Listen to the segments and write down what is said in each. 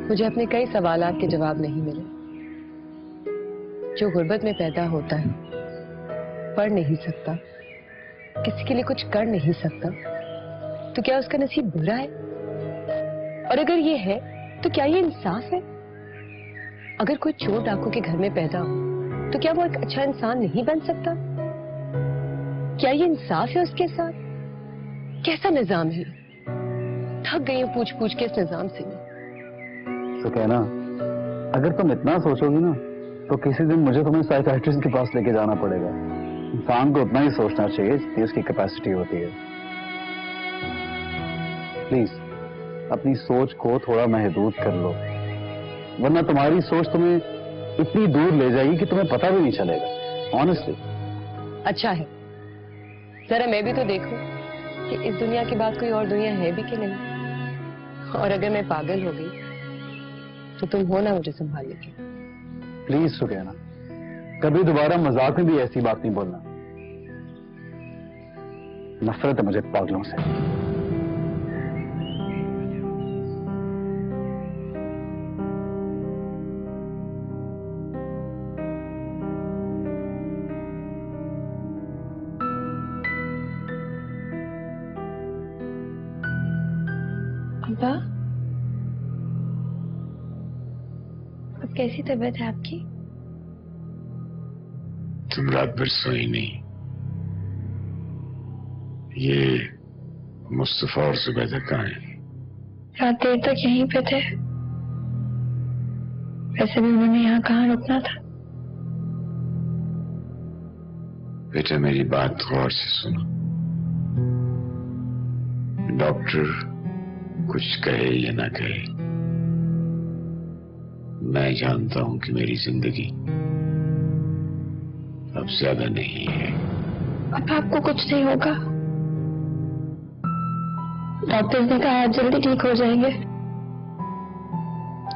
मुझे अपने कई सवालात के जवाब नहीं मिले। जो गुर्बत में पैदा होता है, पढ़ नहीं सकता, किसी के लिए कुछ कर नहीं सकता, तो क्या उसका नसीब बुरा है? और अगर ये है तो क्या ये इंसाफ है? अगर कोई चोर डाकू के घर में पैदा हो तो क्या वो एक अच्छा इंसान नहीं बन सकता? क्या ये इंसाफ है उसके साथ? कैसा निजाम है? थक गई हूं पूछ पूछ के इस निजाम से। तो कहना, अगर तुम इतना सोचोगी ना तो किसी दिन मुझे तुम्हें साइकियाट्रिस्ट के पास लेके जाना पड़ेगा। इंसान को उतना ही सोचना चाहिए जितनी उसकी कैपेसिटी होती है। प्लीज अपनी सोच को थोड़ा महदूद कर लो, वरना तुम्हारी सोच तुम्हें इतनी दूर ले जाएगी कि तुम्हें पता भी नहीं चलेगा। ऑनेस्टली। अच्छा है, जरा मैं भी तो देखूं कि इस दुनिया के बाद कोई और दुनिया है भी कि नहीं। और अगर मैं पागल हो गई तो तुम हो ना मुझे संभालने के। प्लीज तो कहना, कभी दोबारा मजाक में भी ऐसी बात नहीं बोलना। नफरत है मुझे पागलों से। अब्बा, अब कैसी तबीयत है आपकी? तुम रात भर सोई नहीं। ये मुस्तफा और जुबैदा कहाँ हैं? रात देर तक यहीं पे थे। वैसे भी उन्होंने यहाँ कहाँ रुकना था। बेटा मेरी बात गौर से सुनो। डॉक्टर कुछ कहे या ना कहे, मैं जानता हूं कि मेरी जिंदगी अब ज्यादा नहीं है। अब आपको कुछ नहीं होगा। डॉक्टर ने कहा आप जल्दी ठीक हो जाएंगे।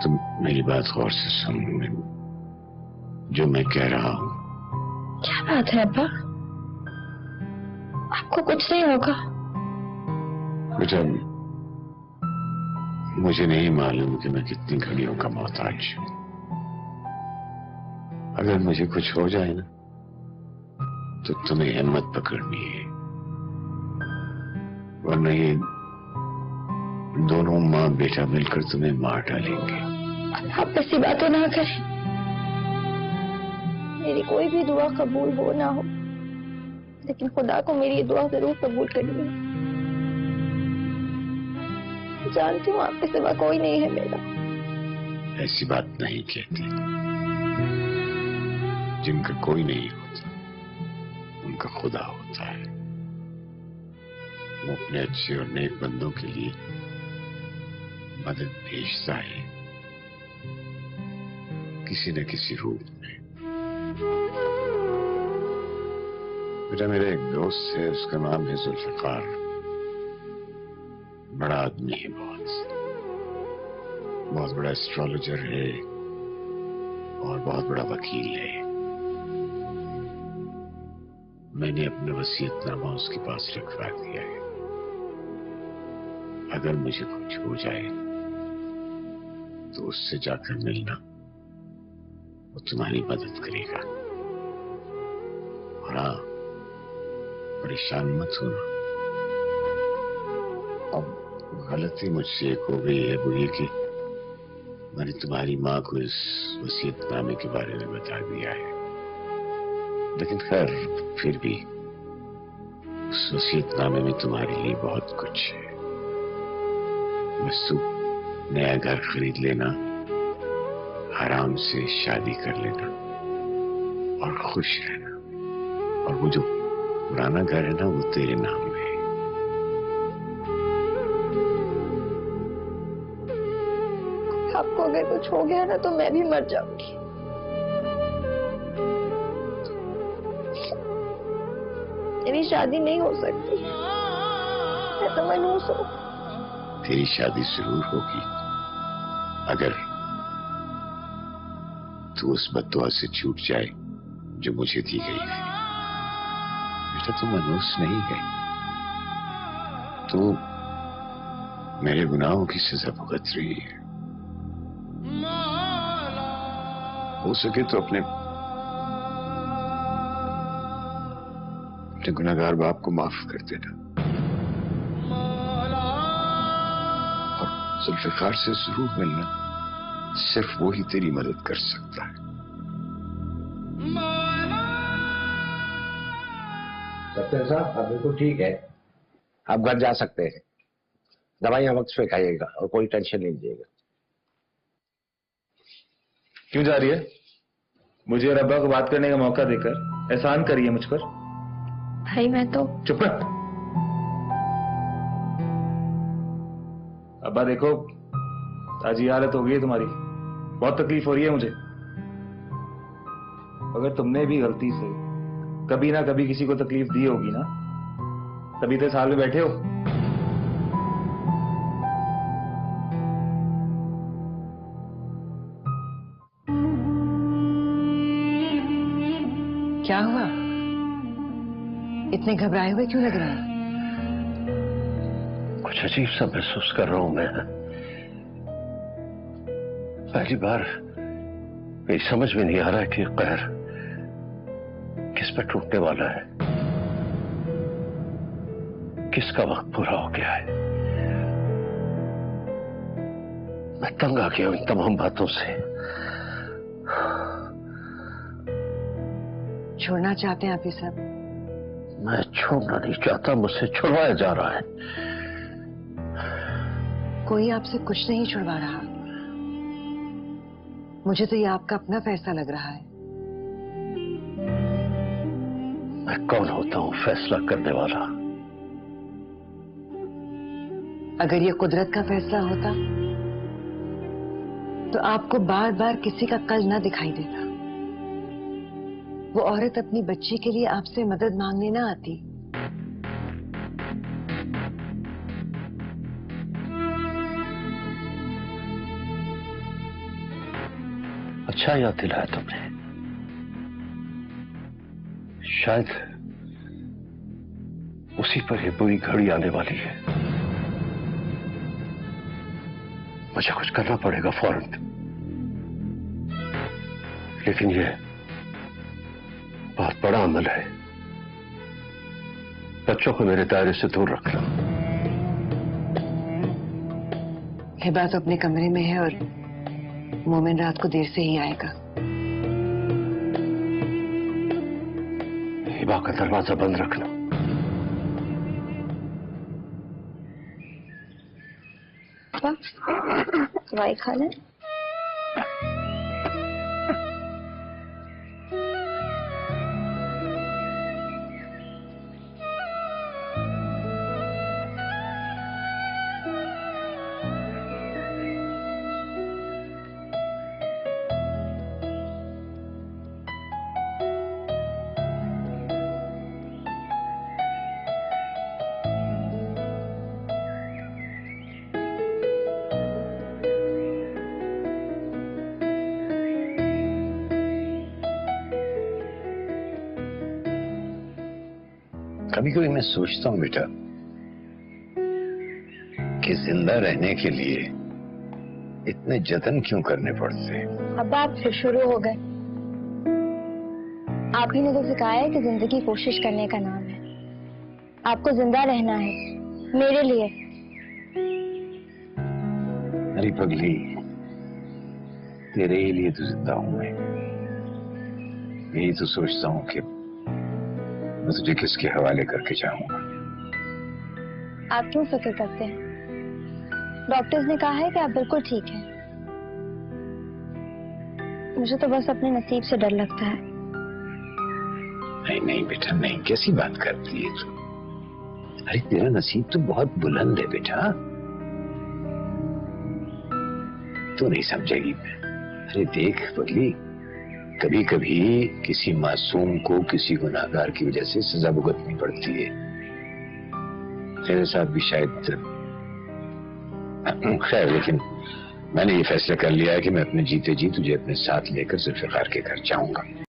तुम मेरी बात गौर से सुन, जो मैं कह रहा हूं। क्या बात है अब्बा? आपको कुछ नहीं होगा। बेटा मुझे नहीं मालूम कि मैं कितनी घड़ियों का मोहताज हूं। अगर मुझे कुछ हो जाए ना तो तुम्हें हिम्मत पकड़नी है, वरना ये दोनों माँ बेटा मिलकर तुम्हें मार डालेंगे। आप ऐसी बातें ना करें। मेरी कोई भी दुआ कबूल हो ना हो, लेकिन खुदा को मेरी ये दुआ जरूर कबूल करनी है। जानती हूँ आपके सिवा कोई नहीं है मेरा। ऐसी बात नहीं कहती। जिनका कोई नहीं होता उनका खुदा होता है। वो अपने अच्छे और नेक बंदों के लिए मदद भेजता है किसी न किसी रूप में। बेटा मेरा एक दोस्त है, उसका नाम है जुल्फिकार। बड़ा आदमी है, बहुत बड़ा एस्ट्रोलॉजर है और बहुत बड़ा वकील है। मैंने अपना वसीयतनामा उसके पास रखवा दिया है। अगर मुझे कुछ हो जाए तो उससे जाकर मिलना, वो तुम्हारी मदद करेगा। और हाँ, परेशान मत होना। अब गलती मुझसे एक हो गई है, वो ये कि मैंने तुम्हारी माँ को इस वसीयतनामे के बारे में बता दिया है। लेकिन खैर फिर भी उस वसीयतनामे में तुम्हारे लिए बहुत कुछ है। बस तुम नया घर खरीद लेना, आराम से शादी कर लेना और खुश रहना। और वो जो पुराना घर है ना, वो तेरे नाम है। आपको अगर कुछ हो गया ना तो मैं भी मर जाऊंगी। मेरी शादी नहीं हो सकती। मैं तो मनहूस हूं। तेरी शादी जरूर होगी अगर तू उस बद्दुआ से छूट जाए जो मुझे दी गई है। बेटा तू मनहूस नहीं है, तू मेरे गुनाहों की सजा भुगत रही है। हो सके तो अपने गुनहगार बाप को माफ कर देना और जुल्फिकार से जरूर मिलना, सिर्फ वो ही तेरी मदद कर सकता है। डॉक्टर साहब, अब बिल्कुल ठीक है, आप घर जा सकते हैं। दवाइयां वक्त पे खाइएगा और कोई टेंशन नहीं लीजिएगा। क्यों जा रही है? मुझे और अब्बा को बात करने का मौका देकर एहसान करिए मुझ पर। भाई मैं तो चुप कर। अब्बा देखो, आज ये हालत हो गई है तुम्हारी, बहुत तकलीफ हो रही है मुझे। अगर तुमने भी गलती से कभी ना कभी किसी को तकलीफ दी होगी ना, तभी तो इस हाल में बैठे हो। क्या हुआ? इतने घबराए हुए क्यों लग रहे हैं? कुछ अजीब सा महसूस कर रहा हूं मैं। पहली बार मेरी समझ में नहीं आ रहा है कि कहर किस पर टूटने वाला है, किसका वक्त पूरा हो गया है। मैं तंग आ गया हूं इन तमाम बातों से। छोड़ना चाहते हैं आप ये सब? मैं छोड़ना नहीं चाहता, मुझसे छुड़वाया जा रहा है। कोई आपसे कुछ नहीं छुड़वा रहा। मुझे तो ये आपका अपना फैसला लग रहा है। मैं कौन होता हूं फैसला करने वाला? अगर ये कुदरत का फैसला होता तो आपको बार बार किसी का कल ना दिखाई देता। वो औरत अपनी बच्ची के लिए आपसे मदद मांगने ना आती। अच्छा याद दिलाया तुमने। शायद उसी पर ये बुरी घड़ी आने वाली है। मुझे कुछ करना पड़ेगा फौरन। लेकिन ये बहुत बड़ा अमल है। बच्चों को मेरे दायरे से दूर रखना। हिबा तो अपने कमरे में है और मोमिन रात को देर से ही आएगा। हिबा का दरवाजा बंद रखना। दवाई खा लें। कभी कभी मैं सोचता हूं बेटा कि जिंदा रहने के लिए इतने जतन क्यों करने पड़ते हैं। अब आप फिर शुरू हो गए। आप ही ने तो सिखाया है कि जिंदगी कोशिश करने का नाम है। आपको जिंदा रहना है मेरे लिए। अरे पगली, तेरे ही लिए तो जिंदा हूं मैं। यही तो सोचता हूं कि मैं तुझे किसके हवाले करके जाऊंगा। आप क्यों फिक्र करते हैं? डॉक्टर्स ने कहा है कि आप बिल्कुल ठीक हैं। मुझे तो बस अपने नसीब से डर लगता है। नहीं नहीं बेटा, नहीं, कैसी बात करती है तू? अरे तेरा नसीब तो बहुत बुलंद है बेटा, तू नहीं समझेगी। अरे देख पगली, कभी कभी किसी मासूम को किसी गुनाहगार की वजह से सजा भुगतनी पड़ती है। तेरे साथ भी शायद। खैर, लेकिन मैंने ये फैसला कर लिया है कि मैं अपने जीते जी तुझे अपने साथ लेकर जुल्फिकार के घर जाऊंगा।